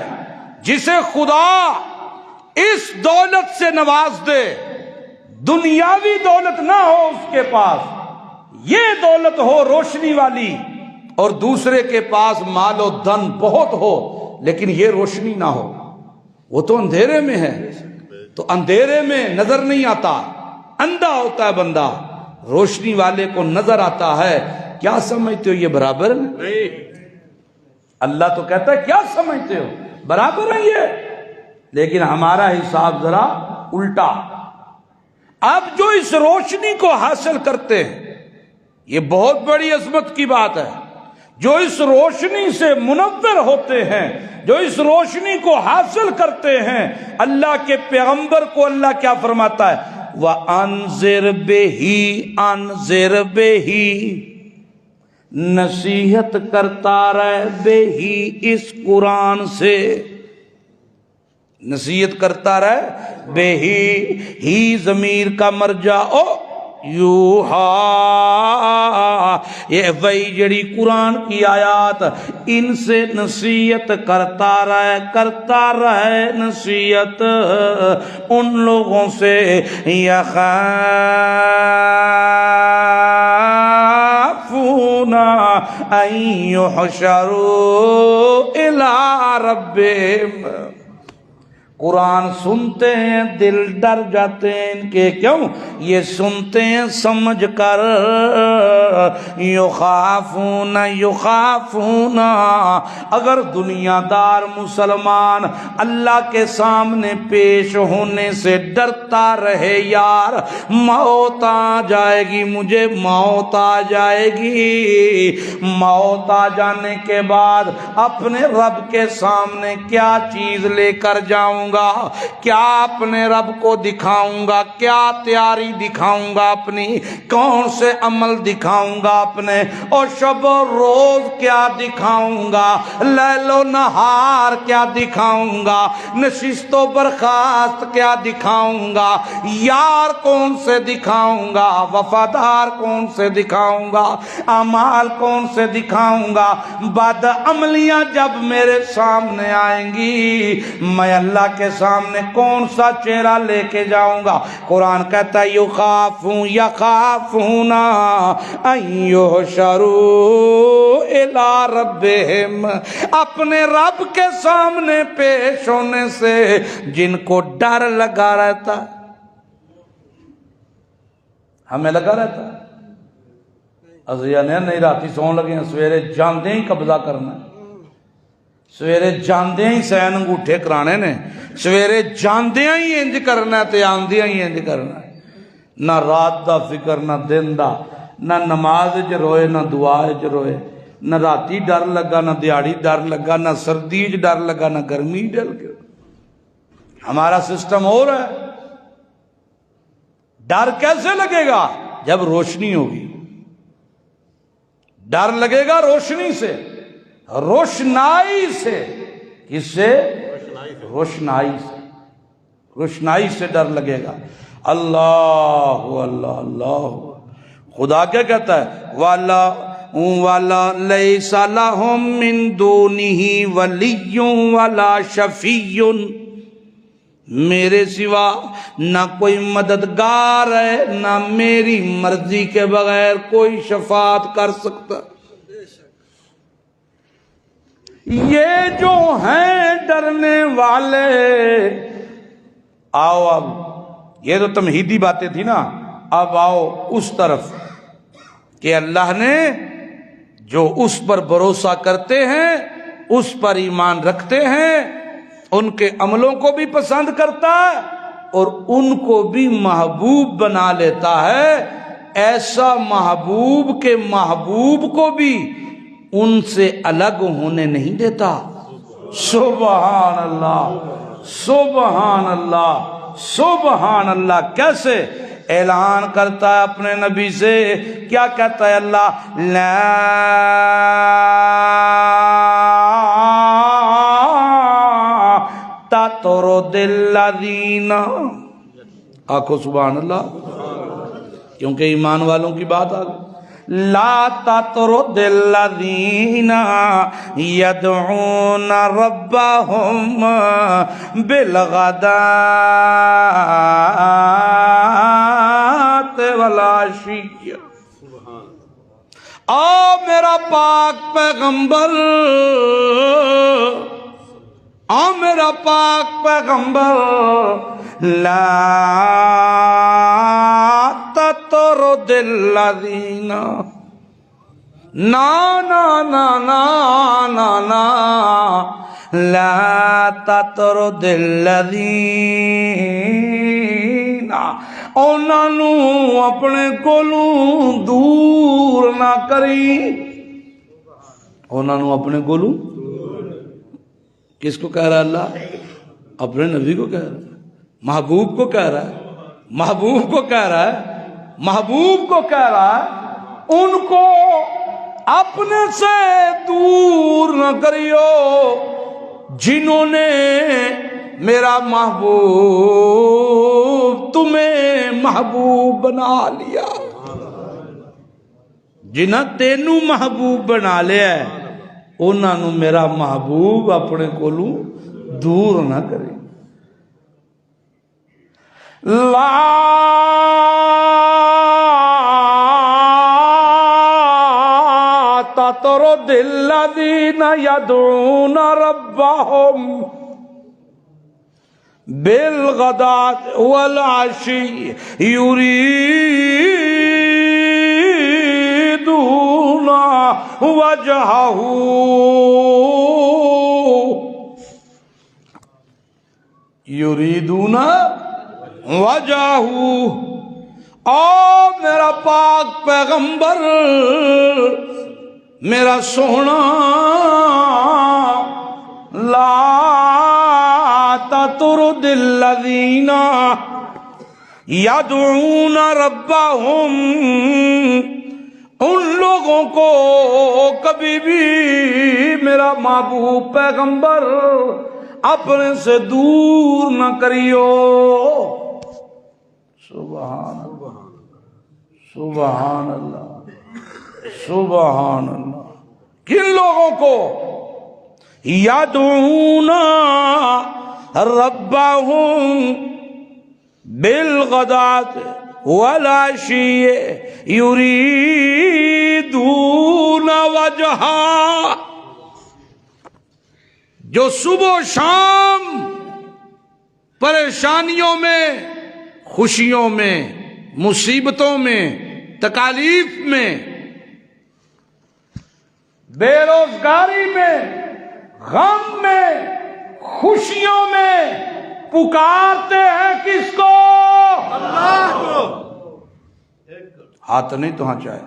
جسے خدا اس دولت سے نواز دے دنیاوی دولت نہ ہو اس کے پاس، یہ دولت ہو روشنی والی، اور دوسرے کے پاس مال و دھن بہت ہو لیکن یہ روشنی نہ ہو، وہ تو اندھیرے میں ہے، تو اندھیرے میں نظر نہیں آتا، اندھا ہوتا ہے بندہ، روشنی والے کو نظر آتا ہے۔ کیا سمجھتے ہو یہ برابر ہے؟ اللہ تو کہتا ہے کیا سمجھتے ہو برابر ہے یہ، لیکن ہمارا حساب ذرا الٹا۔ اب جو اس روشنی کو حاصل کرتے ہیں، یہ بہت بڑی عظمت کی بات ہے، جو اس روشنی سے منور ہوتے ہیں، جو اس روشنی کو حاصل کرتے ہیں، اللہ کے پیغمبر کو اللہ کیا فرماتا ہے؟ وَأَنذِرْ بِهِ أَنذِرْ بِهِ، نصیحت کرتا رہے بِهِ، اس قرآن سے نصیحت کرتا رہے بِهِ، ہی ضمیر کا مرجع او یوہا، یہ وہی جڑی قرآن کی آیات، ان سے نصیحت کرتا رہے نصیحت ان لوگوں سے یخافون ان یحشروا الی ربہم، قرآن سنتے ہیں دل ڈر جاتے ہیں ان کے، کیوں؟ یہ سنتے ہیں سمجھ کر، یخافون اگر دنیا دار مسلمان اللہ کے سامنے پیش ہونے سے ڈرتا رہے، یار موت آ جائے گی، مجھے موت آ جائے گی، موت آ جانے کے بعد اپنے رب کے سامنے کیا چیز لے کر جاؤں گا، کیا اپنے رب کو دکھاؤں گا، کیا تیاری دکھاؤں گا اپنی، کون سے عمل دکھاؤں گا اپنے، اور شب و روز کیا دکھاؤں گا، لیل و نہار کیا دکھاؤں گا، نشست و برخاست کیا دکھاؤں گا، یار کون سے دکھاؤں گا، وفادار کون سے دکھاؤں گا، اعمال کون سے دکھاؤں گا، بد عملیاں جب میرے سامنے آئیں گی، میں اللہ کے سامنے کون سا چہرہ لے کے جاؤں گا؟ قرآن کہتا ہے یخافون ان یحشروا الی ربہم، اپنے رب کے سامنے پیش ہونے سے جن کو ڈر لگا رہتا ہے، ہمیں لگا رہتا ہے، ازیا نے نہیں راتی سون لگے ہیں، سویرے جاندے ہی قبضہ کرنا ہے، سویرے جاندے ہی سین انگوٹھے کرانے نے، سویرے جاندے ہی انج کرنا ہے تے آندے ہی انج کرنا ہے، نہ رات دا فکر نہ دن دا، نہ نماز وچ روئے نہ دعا وچ روئے، نہ راتی ڈر لگا نہ دیہاڑی ڈر لگا، نہ سردی وچ ڈر لگا نہ گرمی ڈر لگا۔ ہمارا سسٹم ہو رہا ہے۔ ڈر کیسے لگے گا؟ جب روشنی ہوگی، ڈر لگے گا روشنی سے، روشنائی سے، کس سے؟ روشنائی سے، روشنائی سے ڈر لگے گا۔ اللہ اللہ اللہ، خدا کیا کہتا ہے؟ وَلَا لَيْسَ لَهُم مِّن دُونِهِ وَلِيٌّ وَلَا شَفِيٌّ، میرے سوا نہ کوئی مددگار ہے، نہ میری مرضی کے بغیر کوئی شفاعت کر سکتا۔ یہ جو ہیں ڈرنے والے، آؤ اب، یہ تو تمہیدی باتیں تھی نا، اب آؤ اس طرف کہ اللہ نے جو اس پر بھروسہ کرتے ہیں، اس پر ایمان رکھتے ہیں، ان کے عملوں کو بھی پسند کرتا ہے اور ان کو بھی محبوب بنا لیتا ہے، ایسا محبوب کے محبوب کو بھی ان سے الگ ہونے نہیں دیتا۔ سبحان اللہ سبحان اللہ سبحان اللہ۔ کیسے اعلان کرتا ہے اپنے نبی سے؟ کیا کہتا ہے اللہ؟ لا تطرد الذین، آنکھو سبحان اللہ، کیونکہ ایمان والوں کی بات آ گئی۔ لا تطرد الذین یدعون ربهم بالغداة والعشی. آ میرا پاک پیغمبر، آ میرا پاک پیغمبر، لا تطرد الذین، نا نا نا نا نا نا، لا تطرد الذین، انہاں نو اپنے کولوں دور نہ کری. انہاں نو اپنے کولوں، کس کو کہہ رہا ہے اللہ؟ اپنے نبی کو کہہ رہا ہے، محبوب کو کہہ رہا ہے، محبوب کو کہہ رہا ہے، محبوب کو کہہ رہا ہے ان کو اپنے سے دور نہ کریو جنہوں نے میرا محبوب تمہیں محبوب بنا لیا. جنہاں تینو محبوب بنا لیا ہے انہاں نو میرا محبوب اپنے کولوں دور نہ کرے. لا تطرد الذین یدعون ربهم بالغداۃ والعشی یریدون وجہہ، یریدون وجہہ. او میرا پاک پیغمبر، میرا سونا، لا تطرد الذین یدعون ربهم، ان لوگوں کو کبھی بھی میرا محبوب پیغمبر اپنے سے دور نہ کریو. سبحان اللہ، سبحان اللہ، سبحان اللہ. کن لوگوں کو؟ یدعون ربهم بالغداۃ والعشی یریدون وجہہ، جو صبح و شام پریشانیوں میں، خوشیوں میں، مصیبتوں میں، تکالیف میں، بے روزگاری میں، غم میں، خوشیوں میں پکارتے ہیں کس کو؟ اللہ کو. ہاتھ نہیں تو ہاں چاہے،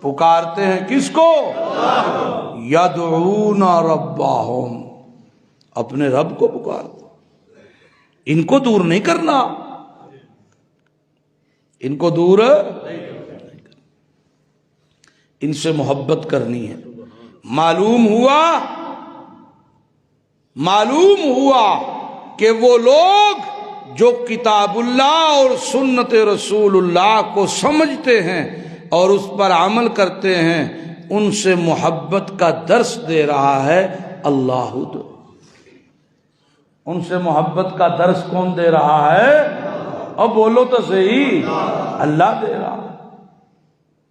پکارتے ہیں کس کو؟ اللہ کو. یدعون ربهم، اپنے رب کو پکارتے. ان کو دور نہیں کرنا، ان کو دور ان سے محبت کرنی ہے. معلوم ہوا کہ وہ لوگ جو کتاب اللہ اور سنت رسول اللہ کو سمجھتے ہیں اور اس پر عمل کرتے ہیں، ان سے محبت کا درس دے رہا ہے اللہ. ان سے محبت کا درس کون دے رہا ہے؟ اب بولو تو صحیح، اللہ دے رہا.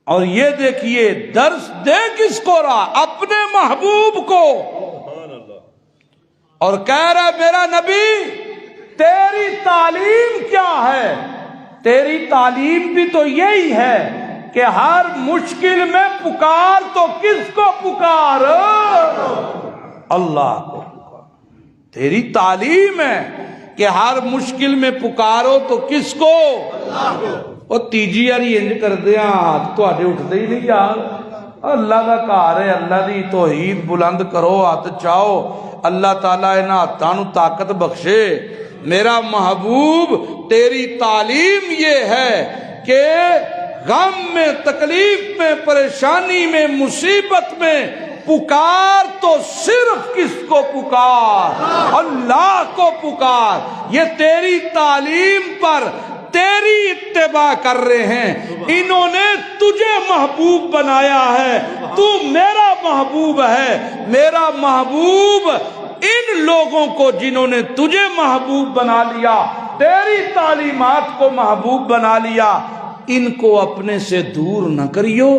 اور یہ دیکھیے درس دے کس کو رہا؟ اپنے محبوب کو. اور کہہ رہا میرا نبی تیری تعلیم کیا ہے؟ تیری تعلیم بھی تو یہی ہے کہ ہر مشکل میں پکار تو کس کو پکار؟ اللہ کو پکار. تیری تعلیم ہے کہ ہر مشکل میں پکارو تو کس کو؟ اللہ کو. اور تیجی یاری انج کر دیا ہاتھ تو آٹے اٹھتے ہی نہیں یار. اللہ کا کار ہے، اللہ دی توحید بلند کرو، ہاتھ چاہو. اللہ تعالیٰ انہاں ہاتھاں نو طاقت بخشے. میرا محبوب تیری تعلیم یہ ہے کہ غم میں، تکلیف میں، پریشانی میں، مصیبت میں پکار تو صرف کس کو پکار؟ اللہ کو پکار. یہ تیری تعلیم پر تیری اتباع کر رہے ہیں. انہوں نے تجھے محبوب بنایا ہے، تو میرا محبوب ہے. میرا محبوب ان لوگوں کو جنہوں نے تجھے محبوب بنا لیا، تیری تعلیمات کو محبوب بنا لیا، ان کو اپنے سے دور نہ کریو،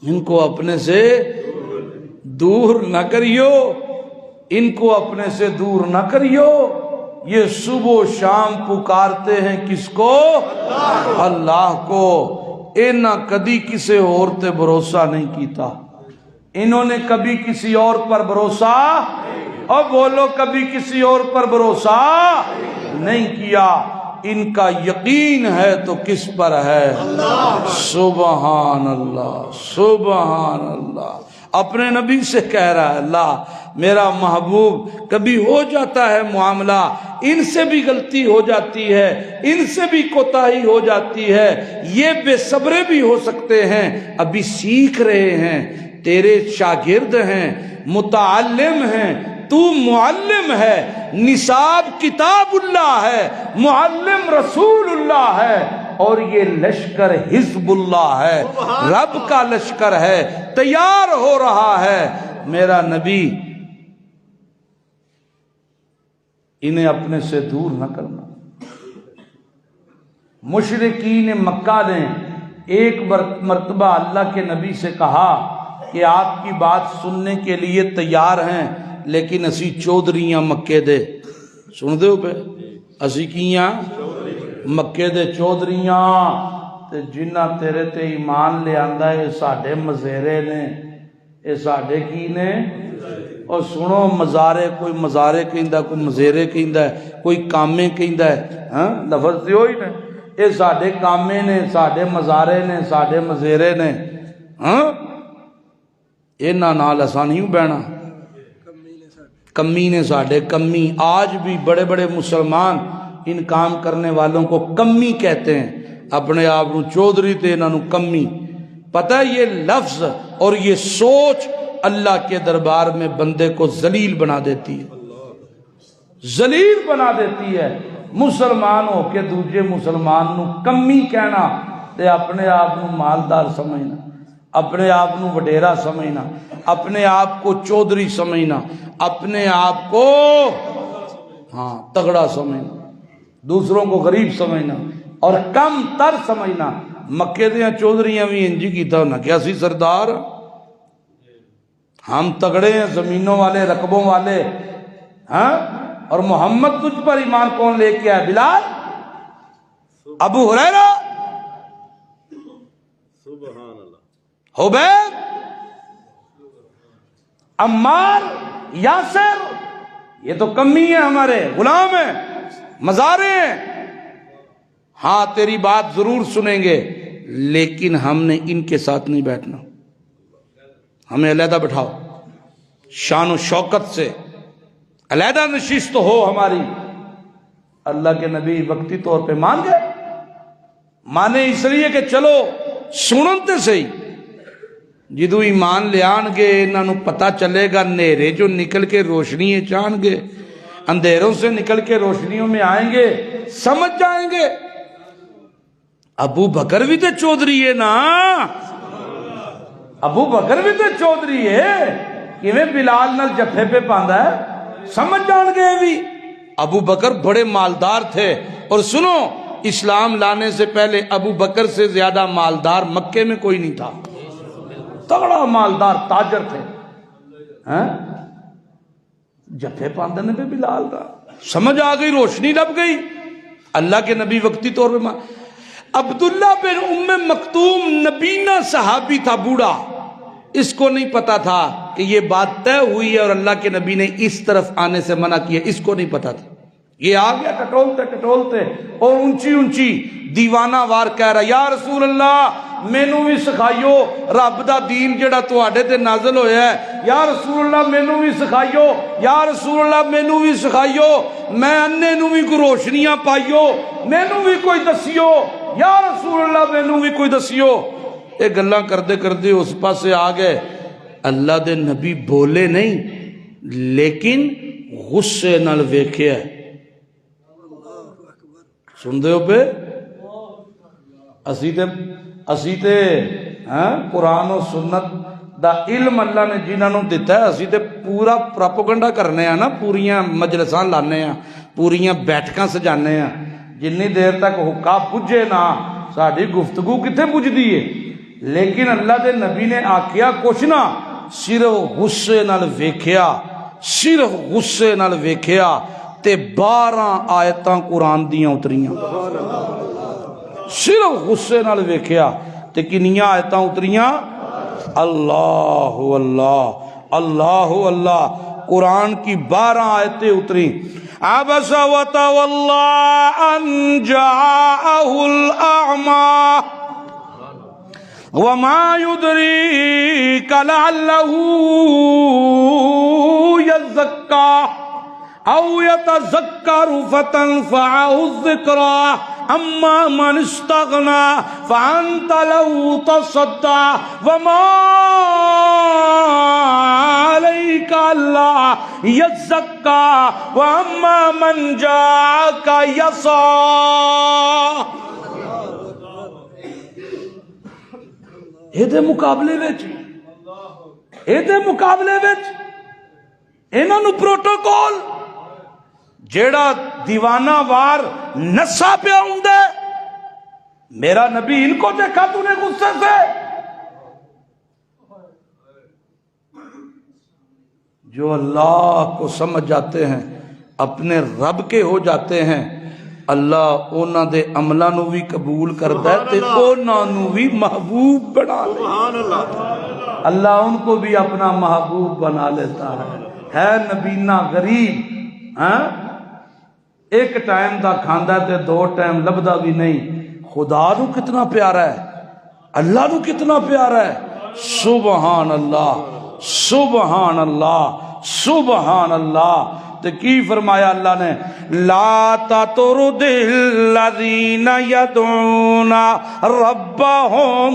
ان کو اپنے سے دور نہ کریو، ان کو اپنے سے دور نہ کریو۔ یہ صبح و شام پکارتے ہیں کس کو؟ اللہ کو۔ انہاں کدی کسی اور تے بھروسہ نہیں کیتا، انہوں نے کبھی کسی اور پر بھروسہ، اور بولو کبھی کسی اور پر بھروسہ نہیں کیا۔ ان کا یقین ہے تو کس پر ہے؟ سبحان اللہ، سبحان اللہ۔ اپنے نبی سے کہہ رہا ہے اللہ میرا محبوب، کبھی ہو جاتا ہے معاملہ، ان سے بھی غلطی ہو جاتی ہے، ان سے بھی کوتاہی ہو جاتی ہے، یہ بے صبرے بھی ہو سکتے ہیں، ابھی سیکھ رہے ہیں، تیرے شاگرد ہیں، متعلم ہیں، تو معلم ہے، نصاب کتاب اللہ ہے، معلم رسول اللہ ہے، اور یہ لشکر حزب اللہ ہے، رب کا لشکر ہے، تیار ہو رہا ہے۔ میرا نبی انہیں اپنے سے دور نہ کرنا۔ مشرکین مکہ نے ایک مرتبہ اللہ کے نبی سے کہا کہ آپ کی بات سننے کے لیے تیار ہیں، لیکن اسی چودھریاں مکے دے، سن دے ہو پہ اسی کیاں مکے دے چودھریاں، تے جنہ تیرے تے ایمان لے آندا ہے ساڈے مزیرے نے، اے ساڈے کی نے۔ اور سنو مزارے، کوئی مزارے کہندا، کوئی مزیرے کہندا ہے، کوئی کامے کہندا ہے، ہاں لفظ تے ہوئی نے، اے ساڈے کامے نے، ساڈے مزارے نے، ساڈے مزیرے نے، ہاں انہاں نال اساں نہیں بہنا، کمی نے ساڈے کمی۔ آج بھی بڑے بڑے مسلمان ان کام کرنے والوں کو کمی کہتے ہیں، اپنے آپ نو چودھری تے انہاں نو کمی۔ پتہ ہے یہ لفظ اور یہ سوچ اللہ کے دربار میں بندے کو ذلیل بنا دیتی ہے، ذلیل بنا دیتی ہے۔ مسلمان ہو کے دوسرے مسلمان نو کمی کہنا تے اپنے آپ نو مالدار سمجھنا، اپنے آپ نو وڈیرا سمجھنا، اپنے آپ کو چودھری سمجھنا، اپنے آپ کو ہاں تگڑا سمجھنا، دوسروں کو غریب سمجھنا اور کم تر سمجھنا۔ مکے دیاں چودھریاں بھی انجی کیتا ہونا کہ اسی سردار ہم تگڑے ہیں، زمینوں والے، رقبوں والے، ہاں اور محمد تجھ پر ایمان کون لے کے آئے؟ بلال، ابو ہریرہ، حبیب، عمار، یاسر، یہ تو کمی ہے، ہمارے غلام ہیں، مزارے ہیں۔ ہاں تیری بات ضرور سنیں گے، لیکن ہم نے ان کے ساتھ نہیں بیٹھنا، ہمیں علیحدہ بٹھاؤ، شان و شوکت سے علیحدہ نشست ہو ہماری۔ اللہ کے نبی وقتی طور پہ مان گئے، مانے اس لیے کہ چلو سننتے صحیح، جدو ایمان لے آن گے انہاں نو پتہ چلے گا، نیرے جو نکل کے روشنی چاہن گے، اندھیروں سے نکل کے روشنیوں میں آئیں گے، سمجھ جائیں گے۔ ابو بکر بھی تے چودھری ہے نا، ابو بکر بھی تے چودھری ہے، کیویں بلال نال جفے پہ پاندا ہے، سمجھ جان گے بھی۔ ابو بکر بڑے مالدار تھے، اور سنو اسلام لانے سے پہلے ابو بکر سے زیادہ مالدار مکے میں کوئی نہیں تھا، تگڑا مالدار تاجر تھے، جفے پاندے نے بھی بلال دا، سمجھ آ گئی، روشنی لب گئی۔ اللہ کے نبی وقتی طور پہ عبداللہ بن ام مکتوم نبینا صحابی تھا، بوڑھا، اس کو نہیں پتا تھا کہ یہ بات طے ہوئی ہے اور اللہ کے نبی نے اس طرف آنے سے منع کیا، اس کو نہیں پتا تھا۔ یہ آ گیا ٹٹولتے ٹٹولتے اور اونچی اونچی دیوانہ وار کہہ رہا، یا رسول اللہ مینوں بھی سکھائیو رب دا دین جڑا تواڈے تے نازل ہویا ہے، یا رسول اللہ مینوں بھی سکھائیو، یا رسول اللہ مینوں بھی سکھائیو، میں انے نوں بھی کوئی روشنیاں پائیو، مینوں بھی کوئی دسیو، یا رسول اللہ مینوں بھی کوئی دسیو۔ یہ گلاں کردے کردے اس پاسے آ گئے، اللہ دے نبی بولے نہیں لیکن غصے نال ویکھیا ہے، سن دے ہو پہ اسی تے قرآن و سنت دا علم اللہ نے جنہاں نوں دیتا ہے، اسی تے پورا پراپوگنڈا کرنے ہیں نا، پوریاں مجلساں لانے ہیں، پوریاں بیٹھکاں سجانے ہیں، جنی دیر تک حکا پجے نہ ساری گفتگو کتنے پجدی ہے. لیکن اللہ دے نبی نے آکھیا کچھ نہ صرف غصے نال ویکھیا، صرف غصے نال ویکھیا تے 12 آیتاں قرآن دیاں اتریاں. صرف غصے نال ویکھیا تے کنیاں آیتاں اتریاں؟ اللہ اللہ اللہ اللہ. قرآن کی 12 آیتیں اتری. عبس وتولى ان جاءه الاعمى وما يدريك لعله يزكى او يتذكر فتنفعه الذكرى اما من استغنى فانت له تصدى وما عليك الا يزكى واما من جاءك يسعى. ਇਹਦੇ ਮੁਕਾਬਲੇ ਵਿੱਚ ਇਹਨਾਂ ਨੂੰ ਪ੍ਰੋਟੋਕੋਲ ਜਿਹੜਾ دیوانہ وار نسا پیا ہوندا ہے. میرا نبی ان کو دیکھا تو نے غصے سے. جو اللہ کو سمجھ جاتے ہیں اپنے رب کے ہو جاتے ہیں اللہ انہاں دے عملاں نو بھی قبول کردا ہے تے انہاں نو بھی محبوب بنا لیتا ہے. اللہ ان کو بھی اپنا محبوب بنا لیتا ہے نبینا غریب ہاں ایک ٹائم دا کھاندا تے 2 ٹائم لبدا بھی نہیں. خدا نو کتنا پیارا ہے، اللہ نو کتنا پیارا ہے. سبحان اللہ سبحان اللہ سبحان اللہ. تو کی فرمایا اللہ نے؟ لا تطرد الذین یدعون ربهم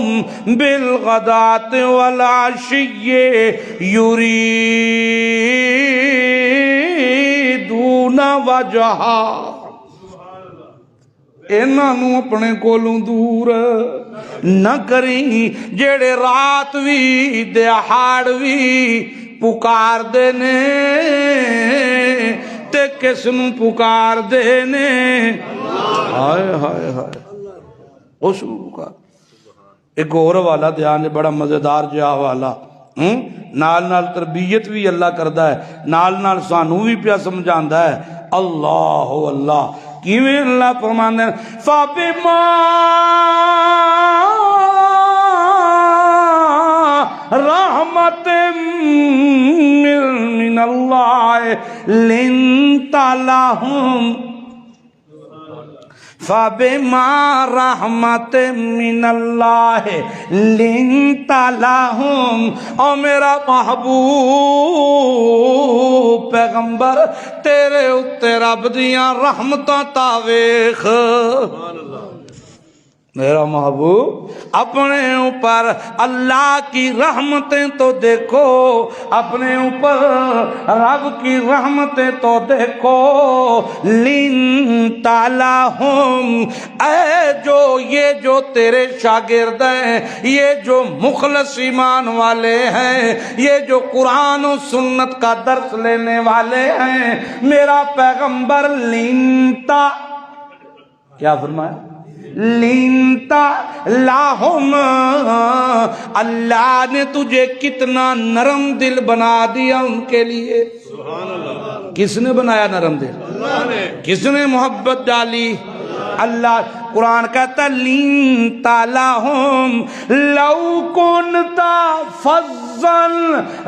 بالغداۃ والعشی یریدون وجہا. انہاں نو اپنے کولوں دور نہ کریں جڑے رات وی دہاڑ وی پکار دینے تے کس نو پکار دینے. ہائے ہائے ہائے اس نو پکار. ایک اور والا دھیان بڑا مزیدار جہا والا نال نال تربیت بھی اللہ کردا ہے نال نال سانو بھی پیا سمجھاندا ہے. اللہ اللہ کیویں اللہ فرماندا ہے فَبِمَا رحمت من اللہ لنت لہم فَبِمَا رحمت من اللہ لنت لہم. او میرا محبوب پیغمبر تیرے اتے رب دیاں رحمتاں تاویخ. میرا محبوب اپنے اوپر اللہ کی رحمتیں تو دیکھو، اپنے اوپر رب کی رحمتیں تو دیکھو. لِنْتَ لَهُمْ اے جو تیرے شاگرد ہیں، یہ جو مخلص ایمان والے ہیں، یہ جو قرآن و سنت کا درس لینے والے ہیں، میرا پیغمبر لِنْتَ کیا فرمایا؟ لِنْتَ لَهُمْ اللہ نے تجھے کتنا نرم دل بنا دیا ان کے لیے. کس نے بنایا نرم دل؟ اللہ نے. کس نے محبت ڈالی؟ اللہ. قرآن کہتا ہے لِنْتَ لَهُمْ لَوْ كُنْتَ فَظًّا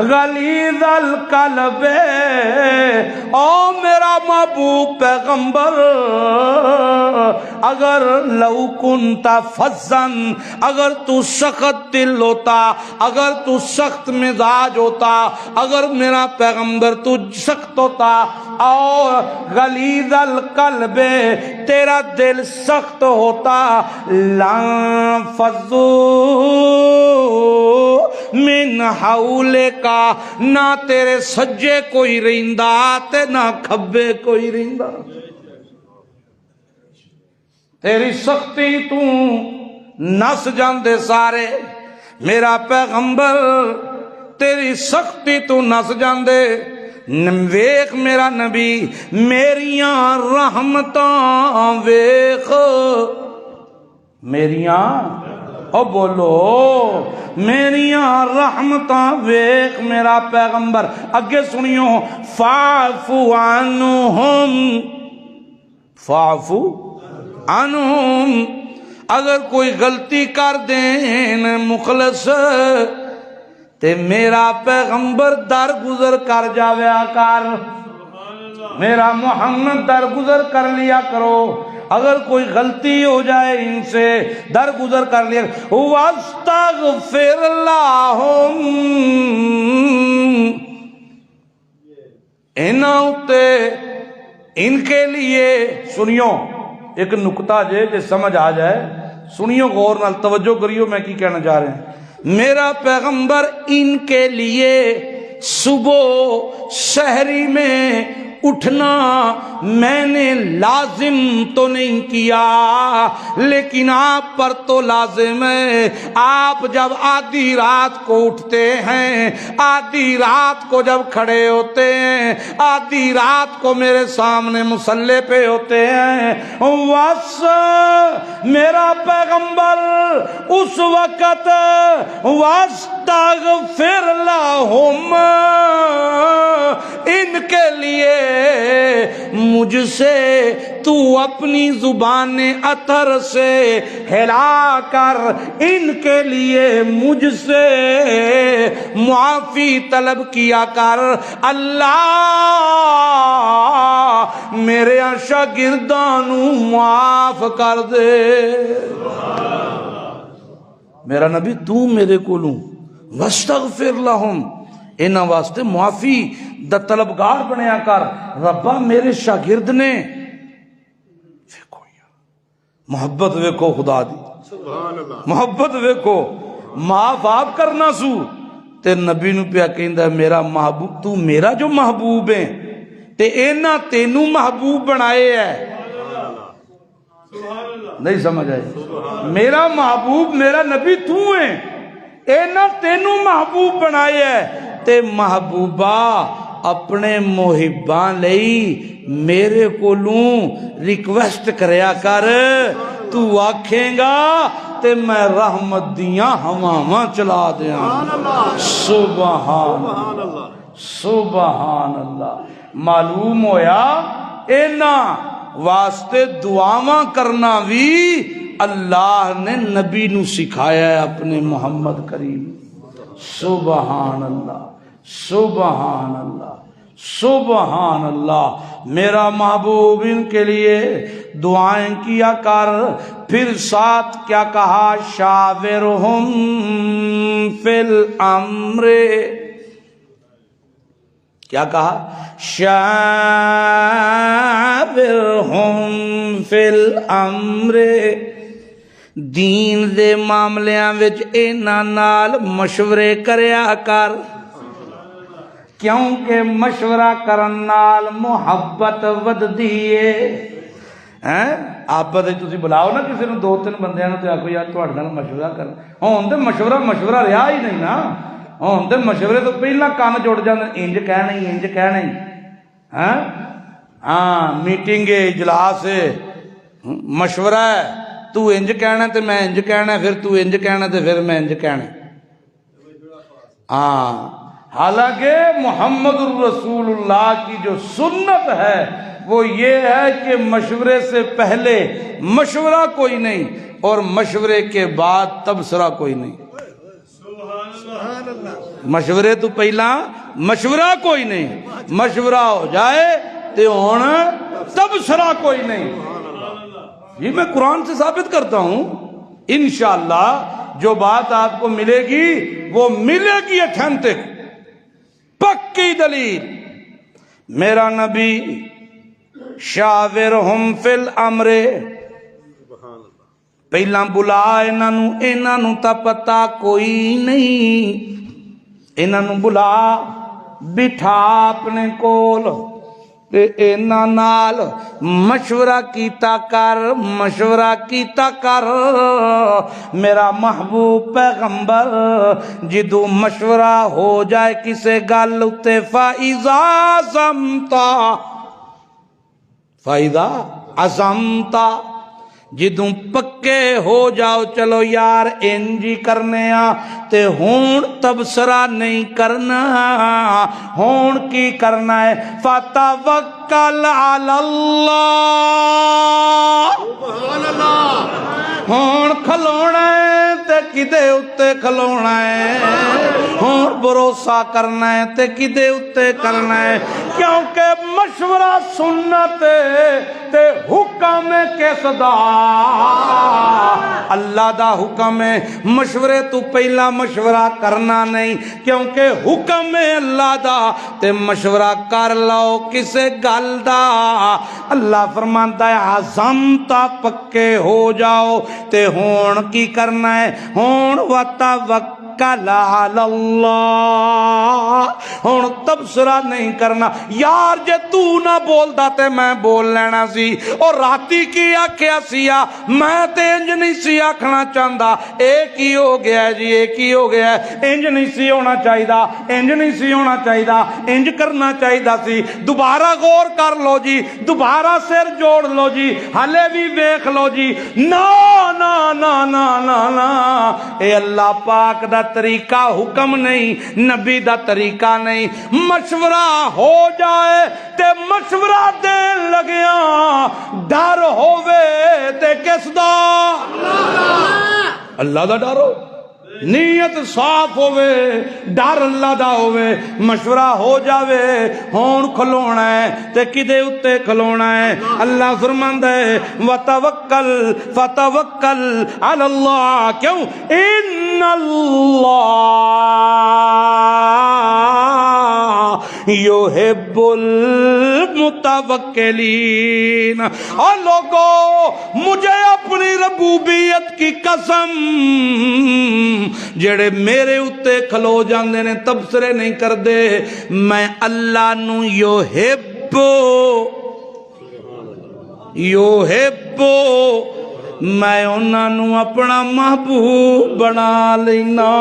غَلِيظَ الْقَلْبِ. او میرا محبوب پیغمبر اگر لَوْ كُنْتَ فَظًّا اگر تو سخت دل ہوتا، اگر تو سخت مزاج ہوتا، اگر میرا پیغمبر تو سخت ہوتا اور غلیظ القلب تیرا دل سخت ہوتا لانفضوا من حولک نہ تیرے سجے کوئی رہندا تے نہ کھبے کوئی رہندا. تیری سختی تو نس جاندے سارے. میرا پیغمبر تیری سختی تو نس جاندے ویخ میرا نبی میریاں رحمتاں ویخ میریاں او بولو میریاں رحمتاں ویخ میرا پیغمبر اگے سنیو فاعفو عنہم فاعفو عنہم اگر کوئی غلطی کر دین مخلص تے میرا پیغمبر درگزر کر جاویا کر میرا محمد درگزر کر لیا کرو اگر کوئی غلطی ہو جائے ان سے درگزر کر لیا واستغفر لہم ان کے لیے سنیو ایک نکتہ جے سمجھ آ جائے سنیو غور نال توجہ کریو میں کی کہنا چاہ رہے ہیں میرا پیغمبر ان کے لیے صبح سحری میں اٹھنا میں نے لازم تو نہیں کیا لیکن آپ پر تو لازم ہے آپ جب آدھی رات کو اٹھتے ہیں آدھی رات کو جب کھڑے ہوتے ہیں آدھی رات کو میرے سامنے مصلی پہ ہوتے ہیں بس میرا پیغمبر اس وقت واستغفر لہم ان کے لیے مجھ سے تو اپنی زبان اطہر سے ہلا کر ان کے لیے مجھ سے معافی طلب کیا کر اللہ میرے شاگردان معاف کر دے میرا نبی تو میرے کولوں واستغفر لہم انہاں واسطے معافی دا طلبگار بنیا کر ربا میرے شاگرد نے محبت ویکھو خدا دی محبت ویکھو معاف آپ کرنا سو تے نبی نو پیا کہندا میرا محبوب تو میرا جو محبوب ہے تے اینا تینوں محبوب بنائے ہے نہیں سمجھ آئے میرا محبوب میرا نبی تو ہے اینا تینوں محبوب بنائے ہے تے محبوبہ اپنے محبان لئی میرے کولوں ریکویسٹ کریا کر تو آکھیں گا تے میں رحمت دیاں ہواواں چلا دیاں سبحان اللہ سبحان اللہ معلوم ہویا اینا واسطے دعاواں کرنا بھی اللہ نے نبی نو سکھایا ہے اپنے محمد کریم سبحان اللہ سبحان اللہ سبحان اللہ میرا محبوب ان کے لیے دعائیں کیا کر پھر ساتھ کیا کہا شاورہم فی الامر کیا کہا شاورہم فی الامر دین دے معاملیاں وچ انہاں نال مشورے کریا کر کیونکہ مشورہ کرن نال محبت وددی ہے آپس تسی بلاؤ نا کسی نو دو تین بندیاں نو تے آکھو یار تہاڈے نال مشورہ کر ہن تے مشورہ رہا ہی نہیں نا ہن تے مشورے تو پہلا کان جڑ جاندے انج کہنا ہی ہاں میٹنگ ہے اجلاس ہے مشورہ ہے تو انج کہنا تے میں انج کہنا پھر تو انج کہنا تے پھر میں انج کہنا ہاں حالانکہ محمد الرسول اللہ کی جو سنت ہے وہ یہ ہے کہ مشورے سے پہلے مشورہ کوئی نہیں اور مشورے کے بعد تبصرہ کوئی نہیں مشورے تو پہلا مشورہ کوئی نہیں مشورہ ہو جائے تو ہون تبصرہ کوئی نہیں یہ میں قرآن سے ثابت کرتا ہوں انشاءاللہ جو بات آپ کو ملے گی وہ ملے گی اتھینٹک پکی دلیل میرا نبی شاورہم فی الامر پہلا بلا انہاں تا پتا کوئی نہیں انہاں بلا بٹھا اپنے کول تے انہاں نال مشورہ کیتا کر، مشورہ کیتا کر۔ میرا محبوب پیغمبر جدوں مشورہ ہو جائے کسے گل اتے فَإِذَا عَزَمْتَ جدوں پکے ہو جاؤ چلو یار انجی کرنے تے ہون تبصرہ نہیں کرنا، ہون کی کرنا ہے فَتَوَكَّلْ عَلَى اللَّهِ، سبحان اللہ۔ ہون کھلونا ہے تے کدے اتے کھلونا ہے، ہون بھروسہ کرنا ہے تے کدے اتے کرنا ہے، کیونکہ مشورہ سنت تے حکم کس دا؟ اللہ دا حکم ہے، مشورے تو پہلا مشورہ کرنا نہیں، کیونکہ حکم ہے اللہ دا، تے مشورہ کر لو کسے گل دا۔ اللہ فرمانتا ہے عزمتا پکے ہو جاؤ تے ہون کی کرنا ہے، ہون وتوکل علی اللہ، ہون تبصرہ نہیں کرنا۔ یار جے تو نہ بولدا تے میں بول لینا سی، اور راتی کی آکھیا سیا میں تے انج نہیں سی آکھنا چاہندا، ایک ہی ہو گیا جی، ایک ہی ہو گیا، انج نہیں سی ہونا چاہیدا، انج نہیں سی ہونا چاہیدا، انج کرنا چاہیدا سی، دوبارہ غور کر لو جی، دوبارہ سر جوڑ لو جی، ہلے بھی دیکھ لو جی۔ نا نا نا نا نا نا، اے اللہ پاک دا طریقہ حکم نہیں، نبی دا طریقہ نہیں۔ مشورہ ہو جائے تے مشورہ دین لگیاں ڈر ہووے تے کس دا؟ اللہ دا ڈر ہو، نیت صاف ہووے، ڈر اللہ دا ہووے، مشورہ ہو جاوے ہون کھلونا ہے تے کدے اتے کھلونا ہے۔ اللہ فرماندا ہے وتوکل فتوکل علی اللہ، کیوں؟ ان اللہ یحب المتوکلین۔ اور لوگوں مجھے اپنی ربوبیت کی قسم، جڑے میرے اتے کھلو جاندے نے تبصرے نہیں کردے، میں اللہ نو یحب میں انہاں نو اپنا محبوب بنا لینا،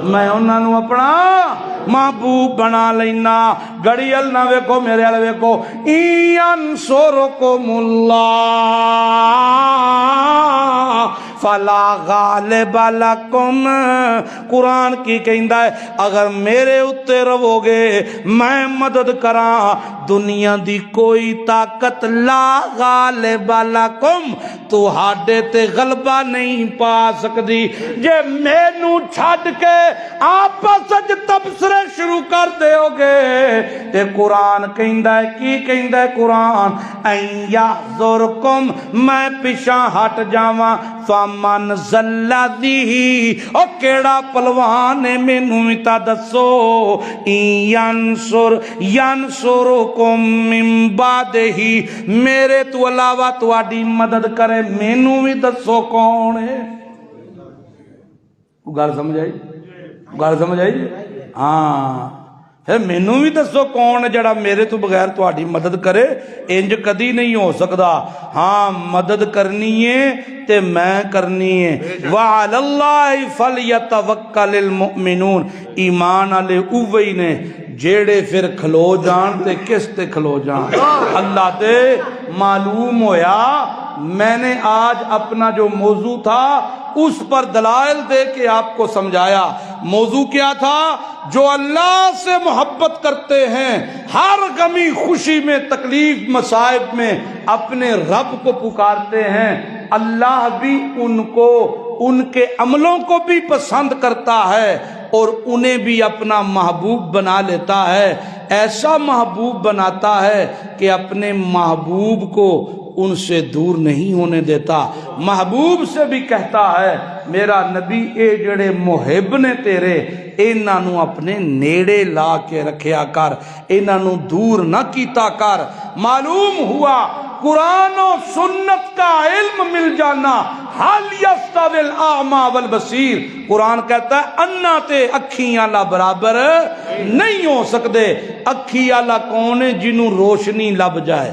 میں انہاں نو اپنا محبوب بنا لینا۔ گڑیل نہ ویکھو میرے والے ویکھو، انصرکم اللہ فلا غالب لکم، قرآن کی کہندا ہے اگر میرے اتے رہو گے میں مدد کراں، دنیا دی کوئی طاقت لا غالب لکم تہاڈے تے غلبہ نہیں پا سکدی۔ جے مینوں چھڈ کے آپس وچ تبصرے شروع کر دیو گے تے قرآن کہندا ہے، کی کہندا ہے قرآن؟ ان یحذرکم، میں پیچھے ہٹ جاواں، فمن ذلذی، او کیڑا پلوان ہے مینوں وی تا دسو، ینصرکم من بعدہ، میرے تو علاوہ تواڈی مدد کرے مینوں وی دسو کون ہے؟ گل سمجھ آئی؟ گل سمجھ آئی؟ ہاں، پھر مینوں بھی دسو کون جڑا میرے تو بغیر تہاڈی مدد کرے؟ انج کدی نہیں ہو سکدا۔ ہاں مدد کرنی ہے تے میں کرنی ہے۔ وعلی اللہ فلیتوکل المؤمنون، ایمان والے اوہی نے جیڑے پھر کھلو جان تے کس تے کھلو جان؟ اللہ تے معلوم ہویا میں نے آج اپنا جو موضوع تھا اس پر دلائل دے کے آپ کو سمجھایا۔ موضوع کیا تھا؟ جو اللہ سے محبت کرتے ہیں، ہر غمی خوشی میں تکلیف مصائب میں اپنے رب کو پکارتے ہیں، اللہ بھی ان کو ان کے عملوں کو بھی پسند کرتا ہے اور انہیں بھی اپنا محبوب بنا لیتا ہے۔ ایسا محبوب بناتا ہے کہ اپنے محبوب کو ان سے دور نہیں ہونے دیتا۔ محبوب سے بھی کہتا ہے میرا نبی اے جڑے محب نے تیرے، انہاں نو اپنے نیڑے لا کے رکھیا کر، انہاں نو دور نہ کیتا کر۔ معلوم ہوا قرآن و سنت کا علم مل جانا حل یستوی الاعمی والبصیر، قرآن کہتا ہے انا تے اکھی والا برابر نہیں ہو سکتے۔ اکھی والا کون ہے؟ جنوں روشنی لب جائے،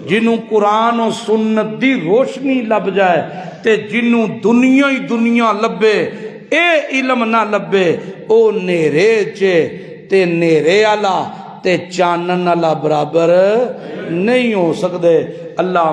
جنوں قرآن و سنت دی روشنی لب جائے، تے جنوں دنیا ہی دنیا لبے اے علم نہ لبے، او نیرے چے تے نیرے والا تے چانن والا برابر نہیں ہو سکتے۔ اللہ